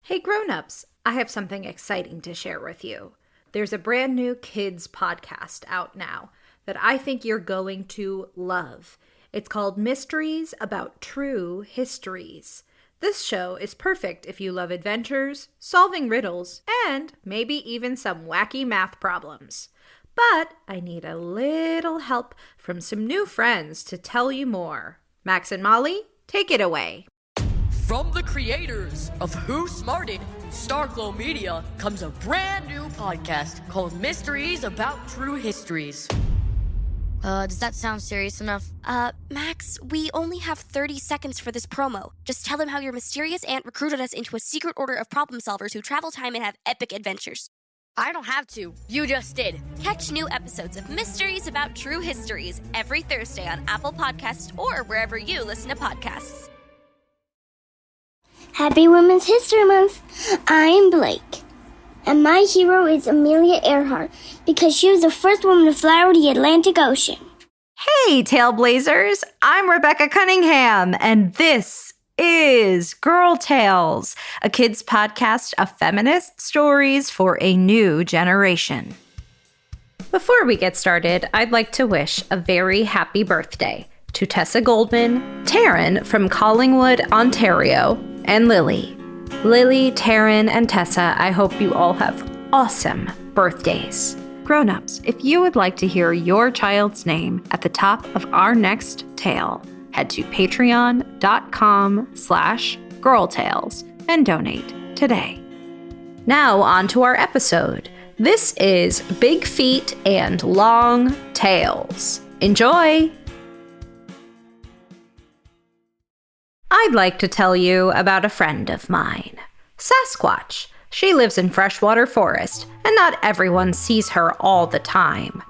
Hey Grownups, I have something exciting to share with you. There's a brand new kids podcast out now that I think you're going to love. It's called Mysteries About True Histories. This show is perfect if you love adventures, solving riddles, and maybe even some wacky math problems. But I need a little help from some new friends to tell you more. Max and Molly, take it away. From the creators of Who Smarted, Starglow Media, comes a brand new podcast called Mysteries About True Histories. Does that sound serious enough? Max, we only have 30 seconds for this promo. Just tell them how your mysterious aunt recruited us into a secret order of problem solvers who travel time and have epic adventures. I don't have to. You just did. Catch new episodes of Mysteries About True Histories every Thursday on Apple Podcasts or wherever you listen to podcasts. Happy Women's History Month! I'm Blake, and my hero is Amelia Earhart because she was the first woman to fly over the Atlantic Ocean. Hey, Tailblazers! I'm Rebecca Cunningham, and this is Girl Tales, a kids' podcast of feminist stories for a new generation. Before we get started, I'd like to wish a very happy birthday to Tessa Goldman, Taryn from Collingwood, Ontario, and Lily. Lily, Taryn, and Tessa, I hope you all have awesome birthdays. Grownups, if you would like to hear your child's name at the top of our next tale, head to patreon.com/girltales and donate today. Now on to our episode. This is Big Feet and Long Tails. Enjoy! I'd like to tell you about a friend of mine, Sasquatch. She lives in freshwater forest, and not everyone sees her all the time.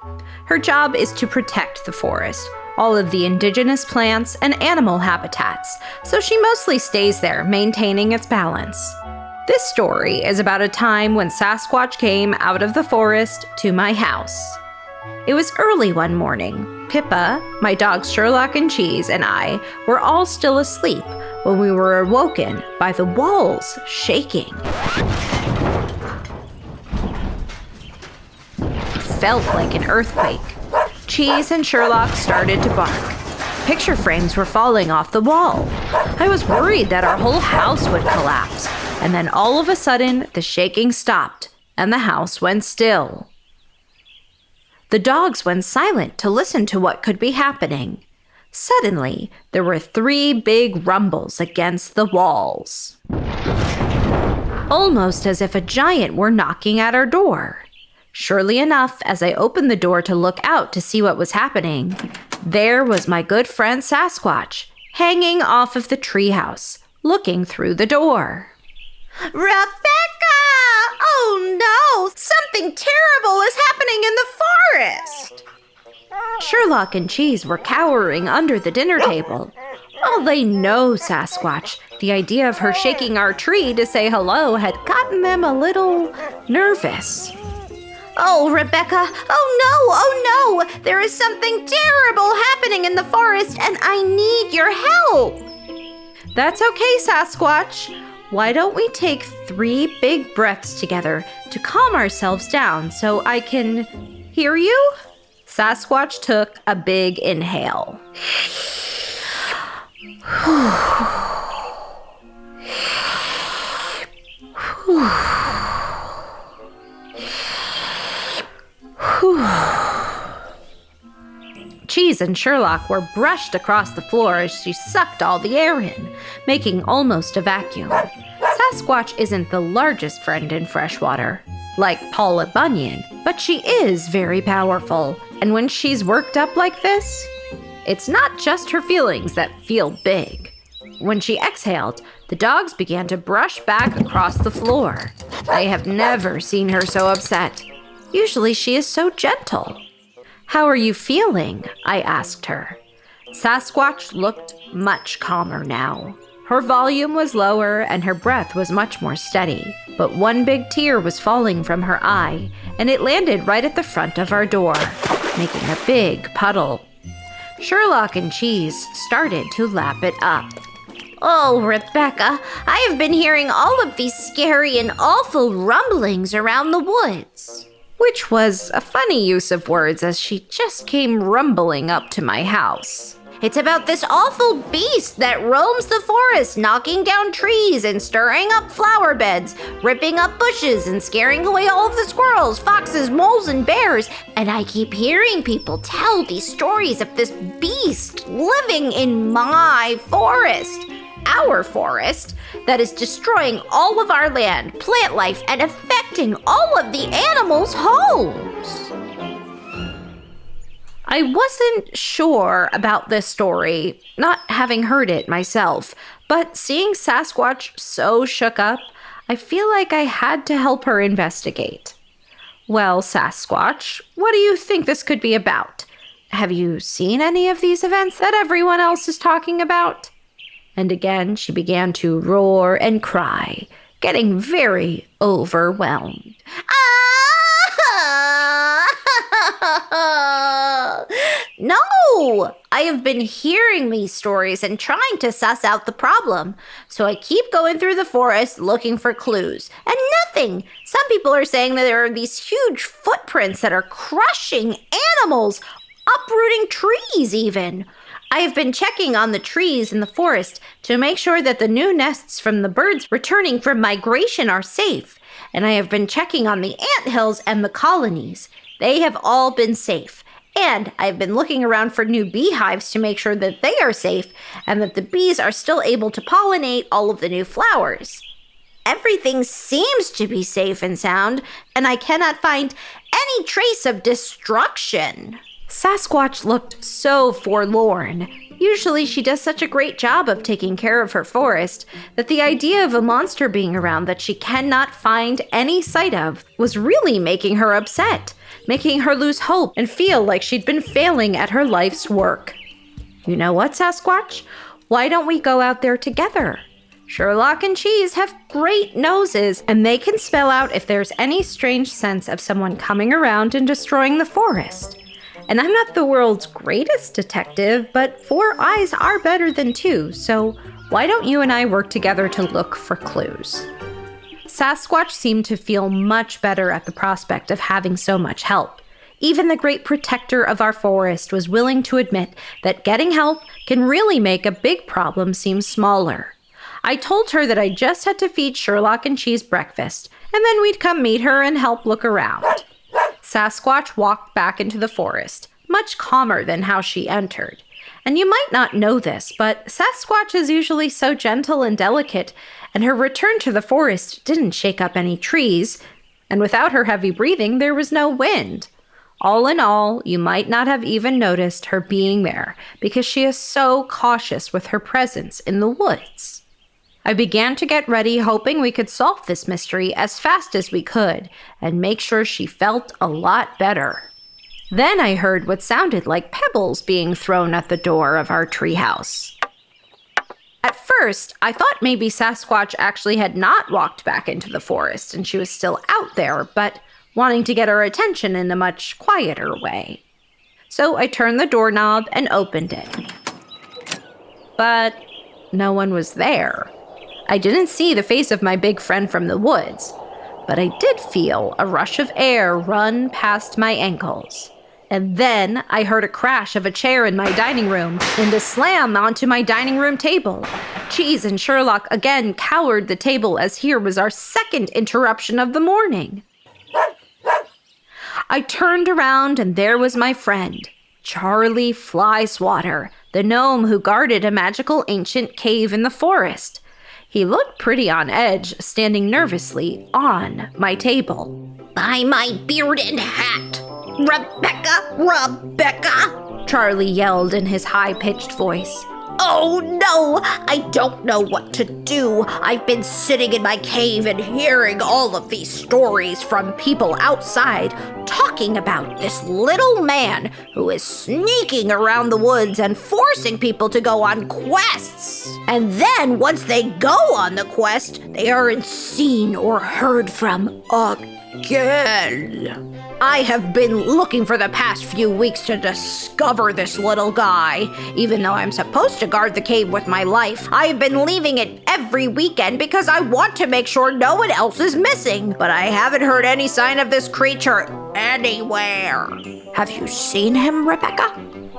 Her job is to protect the forest, all of the indigenous plants and animal habitats, so she mostly stays there, maintaining its balance. This story is about a time when Sasquatch came out of the forest to my house. It was early one morning. Pippa, my dogs Sherlock and Cheese, and I were all still asleep when we were awoken by the walls shaking. It felt like an earthquake. Cheese and Sherlock started to bark. Picture frames were falling off the wall. I was worried that our whole house would collapse, and then all of a sudden the shaking stopped and the house went still. The dogs went silent to listen to what could be happening. Suddenly, there were 3 big rumbles against the walls, almost as if a giant were knocking at our door. Surely enough, as I opened the door to look out to see what was happening, there was my good friend Sasquatch, hanging off of the treehouse, looking through the door. Rebecca! Oh no! Something terrible is happening in the forest! Sherlock and Cheese were cowering under the dinner table. Oh, they know Sasquatch. The idea of her shaking our tree to say hello had gotten them a little nervous. Oh, Rebecca! Oh no! There is something terrible happening in the forest, and I need your help! That's okay, Sasquatch. Why don't we take 3 big breaths together to calm ourselves down so I can hear you? Sasquatch took a big inhale. Cheese and Sherlock were brushed across the floor as she sucked all the air in, making almost a vacuum. Sasquatch isn't the largest friend in freshwater, like Paula Bunyan, but she is very powerful. And when she's worked up like this, it's not just her feelings that feel big. When she exhaled, the dogs began to brush back across the floor. I have never seen her so upset. Usually she is so gentle. How are you feeling? I asked her. Sasquatch looked much calmer now. Her volume was lower and her breath was much more steady, but one big tear was falling from her eye, and it landed right at the front of our door, making a big puddle. Sherlock and Cheese started to lap it up. Oh, Rebecca, I have been hearing all of these scary and awful rumblings around the woods. Which was a funny use of words, as she just came rumbling up to my house. It's about this awful beast that roams the forest, knocking down trees and stirring up flower beds, ripping up bushes and scaring away all of the squirrels, foxes, moles, and bears. And I keep hearing people tell these stories of this beast living in my forest, our forest, that is destroying all of our land, plant life, and affecting all of the animals' homes. I wasn't sure about this story, not having heard it myself, but seeing Sasquatch so shook up, I feel like I had to help her investigate. Well, Sasquatch, what do you think this could be about? Have you seen any of these events that everyone else is talking about? And again, she began to roar and cry, getting very overwhelmed. No! I have been hearing these stories and trying to suss out the problem. So I keep going through the forest looking for clues. And nothing! Some people are saying that there are these huge footprints that are crushing animals, uprooting trees even. I have been checking on the trees in the forest to make sure that the new nests from the birds returning from migration are safe. And I have been checking on the anthills and the colonies. They have all been safe. And I've been looking around for new beehives to make sure that they are safe and that the bees are still able to pollinate all of the new flowers. Everything seems to be safe and sound, and I cannot find any trace of destruction. Sasquatch looked so forlorn. Usually she does such a great job of taking care of her forest that the idea of a monster being around that she cannot find any sight of was really making her upset, making her lose hope and feel like she'd been failing at her life's work. You know what, Sasquatch? Why don't we go out there together? Sherlock and Cheese have great noses, and they can spell out if there's any strange sense of someone coming around and destroying the forest. And I'm not the world's greatest detective, but 4 eyes are better than 2, so why don't you and I work together to look for clues? Sasquatch seemed to feel much better at the prospect of having so much help. Even the great protector of our forest was willing to admit that getting help can really make a big problem seem smaller. I told her that I just had to feed Sherlock and Cheese breakfast, and then we'd come meet her and help look around. Sasquatch walked back into the forest, much calmer than how she entered. And you might not know this, but Sasquatch is usually so gentle and delicate, and her return to the forest didn't shake up any trees, and without her heavy breathing, there was no wind. All in all, you might not have even noticed her being there, because she is so cautious with her presence in the woods. I began to get ready, hoping we could solve this mystery as fast as we could, and make sure she felt a lot better. Then I heard what sounded like pebbles being thrown at the door of our treehouse. At first, I thought maybe Sasquatch actually had not walked back into the forest and she was still out there, but wanting to get our attention in a much quieter way. So I turned the doorknob and opened it. But no one was there. I didn't see the face of my big friend from the woods, but I did feel a rush of air run past my ankles. And then I heard a crash of a chair in my dining room and a slam onto my dining room table. Cheese and Sherlock again cowered the table as here was our second interruption of the morning. I turned around and there was my friend, Charlie Flyswatter, the gnome who guarded a magical ancient cave in the forest. He looked pretty on edge, standing nervously on my table. "By my beard and hat! Rebecca! Charlie yelled in his high-pitched voice. "Oh no! I don't know what to do. I've been sitting in my cave and hearing all of these stories from people outside talking about this little man who is sneaking around the woods and forcing people to go on quests. And then once they go on the quest, they aren't seen or heard from again." I have been looking for the past few weeks to discover this little guy. Even though I'm supposed to guard the cave with my life, I have been leaving it every weekend because I want to make sure no one else is missing. But I haven't heard any sign of this creature anywhere. Have you seen him, Rebecca?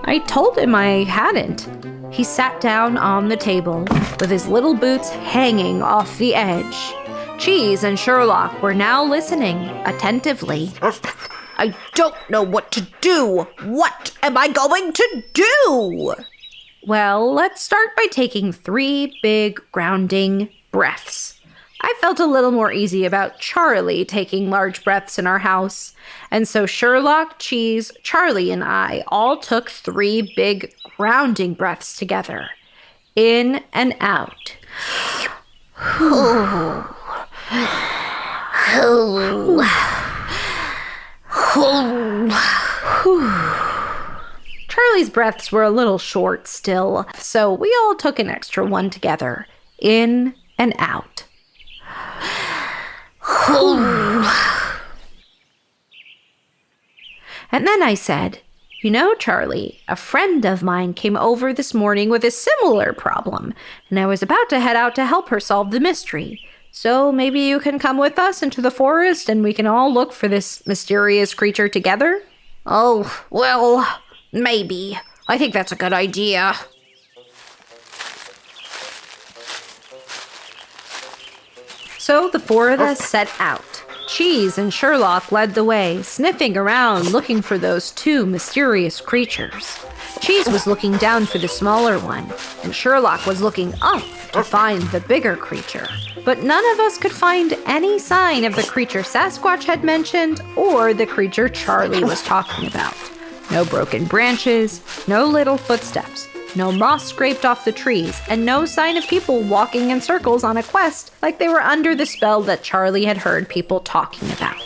I told him I hadn't. He sat down on the table with his little boots hanging off the edge. Cheese and Sherlock were now listening attentively. I don't know what to do. What am I going to do? Well, let's start by taking 3 big grounding breaths. I felt a little more easy about Charlie taking large breaths in our house. And so Sherlock, Cheese, Charlie, and I all took 3 big grounding breaths together. In and out. Charlie's breaths were a little short still, so we all took an extra one together. In and out. And then I said, you know, Charlie, a friend of mine came over this morning with a similar problem, and I was about to head out to help her solve the mystery. So maybe you can come with us into the forest and we can all look for this mysterious creature together? Oh, well, maybe. I think that's a good idea. So the 4 of us set out. Cheese and Sherlock led the way, sniffing around looking for those 2 mysterious creatures. Cheese was looking down for the smaller one, and Sherlock was looking up to find the bigger creature. But none of us could find any sign of the creature Sasquatch had mentioned or the creature Charlie was talking about. No broken branches, no little footsteps, no moss scraped off the trees, and no sign of people walking in circles on a quest like they were under the spell that Charlie had heard people talking about.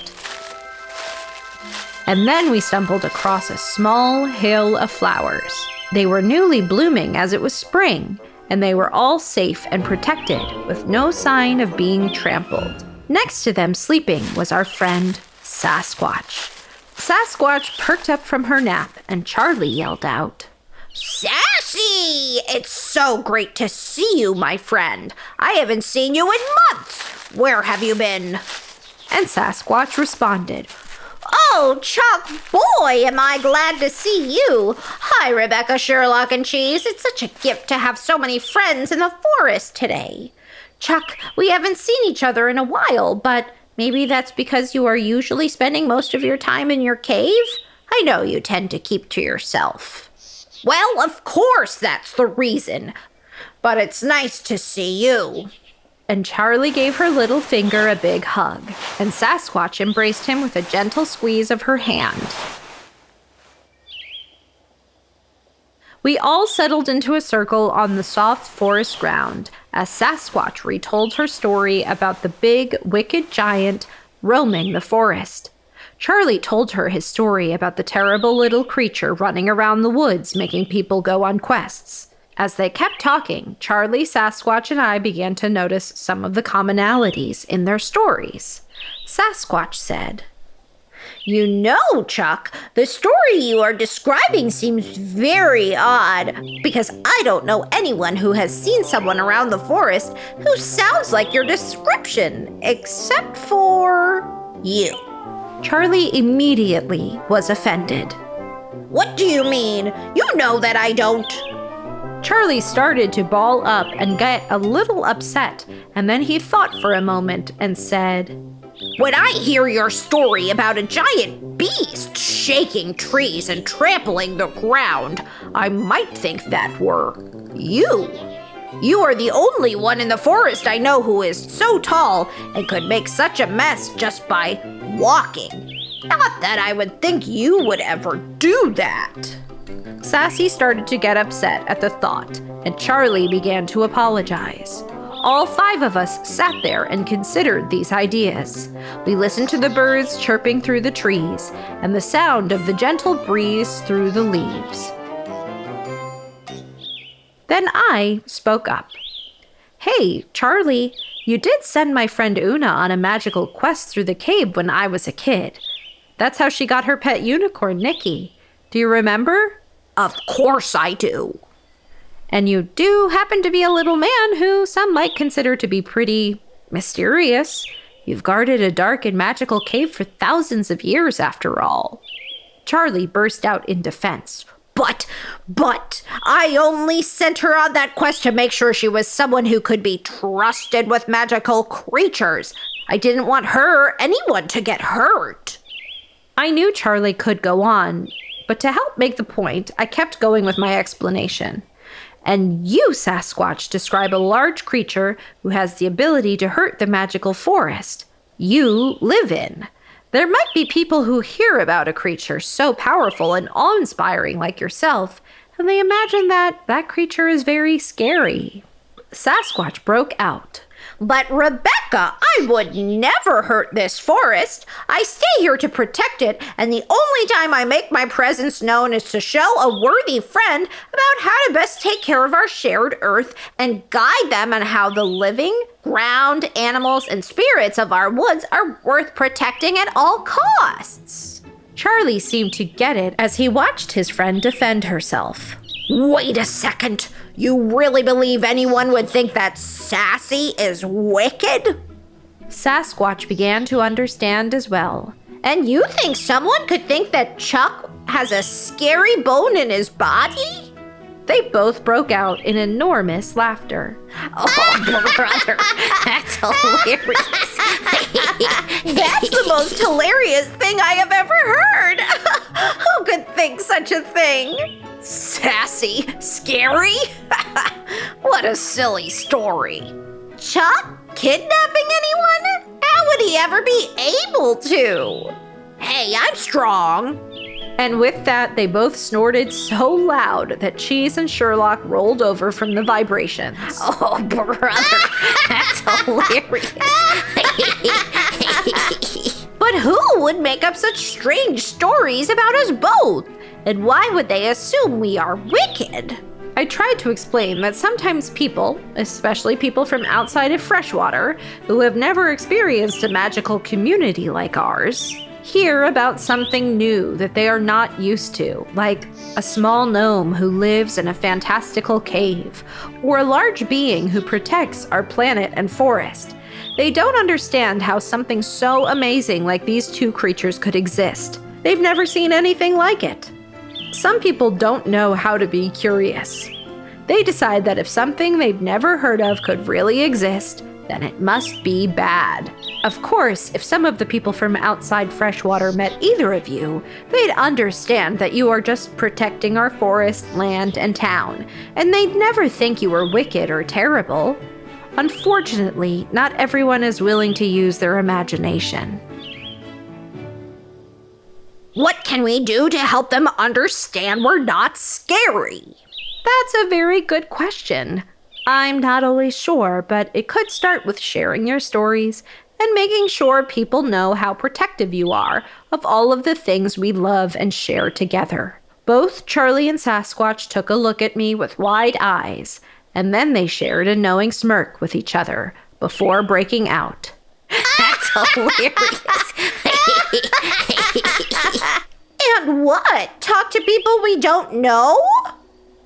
And then we stumbled across a small hill of flowers. They were newly blooming as it was spring, and they were all safe and protected with no sign of being trampled. Next to them sleeping was our friend Sasquatch. Sasquatch perked up from her nap, and Charlie yelled out, "Sassy! It's so great to see you, my friend. I haven't seen you in months. Where have you been?" And Sasquatch responded, "Oh, Chuck, boy, am I glad to see you. Hi, Rebecca, Sherlock, and Cheese. It's such a gift to have so many friends in the forest today. Chuck, we haven't seen each other in a while, but maybe that's because you are usually spending most of your time in your cave? I know you tend to keep to yourself." "Well, of course that's the reason. But it's nice to see you." And Charlie gave her little finger a big hug, and Sasquatch embraced him with a gentle squeeze of her hand. We all settled into a circle on the soft forest ground as Sasquatch retold her story about the big, wicked giant roaming the forest. Charlie told her his story about the terrible little creature running around the woods making people go on quests. As they kept talking, Charlie, Sasquatch, and I began to notice some of the commonalities in their stories. Sasquatch said, "You know, Chuck, the story you are describing seems very odd, because I don't know anyone who has seen someone around the forest who sounds like your description, except for you." Charlie immediately was offended. "What do you mean? You know that I don't." Charlie started to ball up and get a little upset, and then he thought for a moment and said, "When I hear your story about a giant beast shaking trees and trampling the ground, I might think that were you. You are the only one in the forest I know who is so tall and could make such a mess just by walking. Not that I would think you would ever do that." Sassy started to get upset at the thought, and Charlie began to apologize. All 5 of us sat there and considered these ideas. We listened to the birds chirping through the trees and the sound of the gentle breeze through the leaves. Then I spoke up. "Hey, Charlie, you did send my friend Una on a magical quest through the cave when I was a kid. That's how she got her pet unicorn, Nikki. Do you remember? Of course I do. And you do happen to be a little man who some might consider to be pretty mysterious. You've guarded a dark and magical cave for thousands of years, after all. Charlie burst out in defense. But, I only sent her on that quest to make sure she was someone who could be trusted with magical creatures. I didn't want anyone to get hurt. I knew Charlie could go on, but to help make the point, I kept going with my explanation. And you, Sasquatch, describe a large creature who has the ability to hurt the magical forest you live in. There might be people who hear about a creature so powerful and awe-inspiring like yourself, and they imagine that creature is very scary. Sasquatch broke out. But Rebecca, I would never hurt this forest. I stay here to protect it, and the only time I make my presence known is to show a worthy friend about how to best take care of our shared earth and guide them on how the living, ground, animals, and spirits of our woods are worth protecting at all costs. Charlie seemed to get it as he watched his friend defend herself. Wait a second. You really believe anyone would think that Sassy is wicked? Sasquatch began to understand as well. And you think someone could think that Chuck has a scary bone in his body? They both broke out in enormous laughter. Oh, brother, that's hilarious. That's the most hilarious thing I have ever heard. Who could think such a thing? Sassy? Scary? What a silly story. Chuck kidnapping anyone? How would he ever be able to? Hey, I'm strong. And with that, they both snorted so loud that Cheese and Sherlock rolled over from the vibrations. Oh, brother, that's hilarious. But who would make up such strange stories about us both? And why would they assume we are wicked? I tried to explain that sometimes people, especially people from outside of Freshwater, who have never experienced a magical community like ours, hear about something new that they are not used to, like a small gnome who lives in a fantastical cave, or a large being who protects our planet and forest. They don't understand how something so amazing like these two creatures could exist. They've never seen anything like it. Some people don't know how to be curious. They decide that if something they've never heard of could really exist, then it must be bad. Of course, if some of the people from outside Freshwater met either of you, they'd understand that you are just protecting our forest, land, and town, and they'd never think you were wicked or terrible. Unfortunately, not everyone is willing to use their imagination. What can we do to help them understand we're not scary? That's a very good question. I'm not always sure, but it could start with sharing your stories and making sure people know how protective you are of all of the things we love and share together. Both Charlie and Sasquatch took a look at me with wide eyes, and then they shared a knowing smirk with each other before breaking out. That's hilarious. And what? Talk to people we don't know?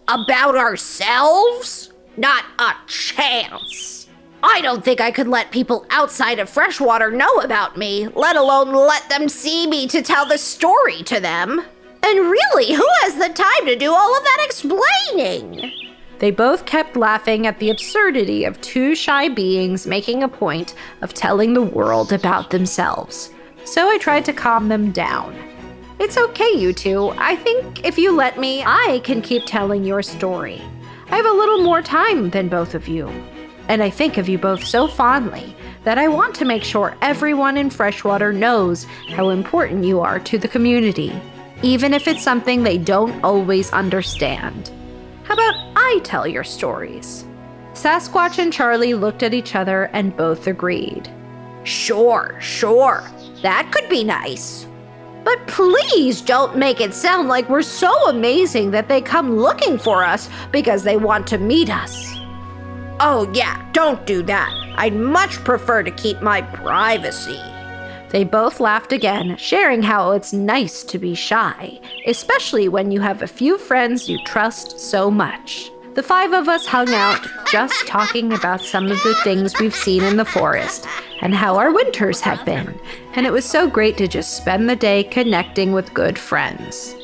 About ourselves? Not a chance. I don't think I could let people outside of Freshwater know about me, let alone let them see me to tell the story to them. And really, who has the time to do all of that explaining? They both kept laughing at the absurdity of two shy beings making a point of telling the world about themselves. So I tried to calm them down. It's okay, you two. I think if you let me, I can keep telling your story. I have a little more time than both of you. And I think of you both so fondly that I want to make sure everyone in Freshwater knows how important you are to the community, even if it's something they don't always understand. How about I tell your stories? Sasquatch and Charlie looked at each other and both agreed. Sure. That could be nice. But please don't make it sound like we're so amazing that they come looking for us because they want to meet us. Oh yeah, don't do that. I'd much prefer to keep my privacy. They both laughed again, sharing how it's nice to be shy, especially when you have a few friends you trust so much. The 5 of us hung out, just talking about some of the things we've seen in the forest and how our winters have been, and it was so great to just spend the day connecting with good friends.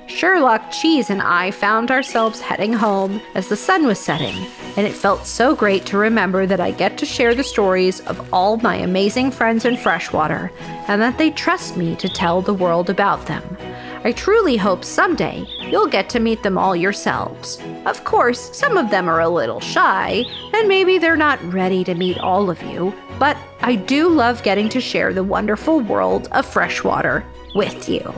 Sherlock, Cheese, and I found ourselves heading home as the sun was setting, and it felt so great to remember that I get to share the stories of all my amazing friends in Freshwater, and that they trust me to tell the world about them. I truly hope someday you'll get to meet them all yourselves. Of course, some of them are a little shy, and maybe they're not ready to meet all of you, but I do love getting to share the wonderful world of Freshwater with you.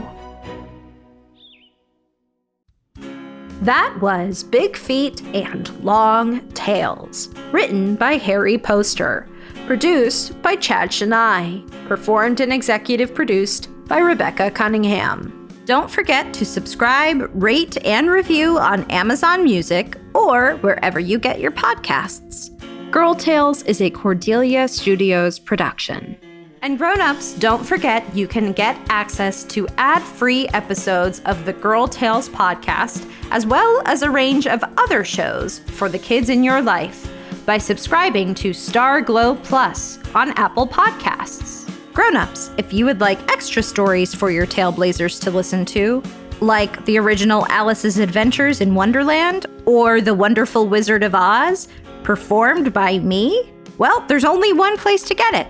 That was Big Feet and Long Tails, written by Harry Poster, produced by Chad Chenail, performed and executive produced by Rebecca Cunningham. Don't forget to subscribe, rate, and review on Amazon Music or wherever you get your podcasts. Girl Tales is a Cordelia Studios production. And Grownups, don't forget you can get access to ad-free episodes of the Girl Tales podcast, as well as a range of other shows for the kids in your life by subscribing to Star Glow Plus on Apple Podcasts. Grownups, if you would like extra stories for your Tailblazers to listen to, like the original Alice's Adventures in Wonderland or The Wonderful Wizard of Oz, performed by me, well, there's only one place to get it.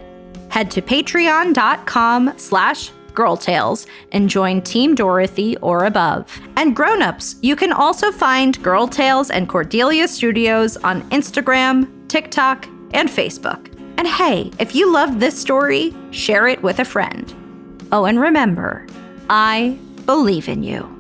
Head to patreon.com/girltales and join Team Dorothy or above. And Grownups, you can also find Girl Tales and Cordelia Studios on Instagram, TikTok, and Facebook. And hey, if you loved this story, share it with a friend. Oh, and remember, I believe in you.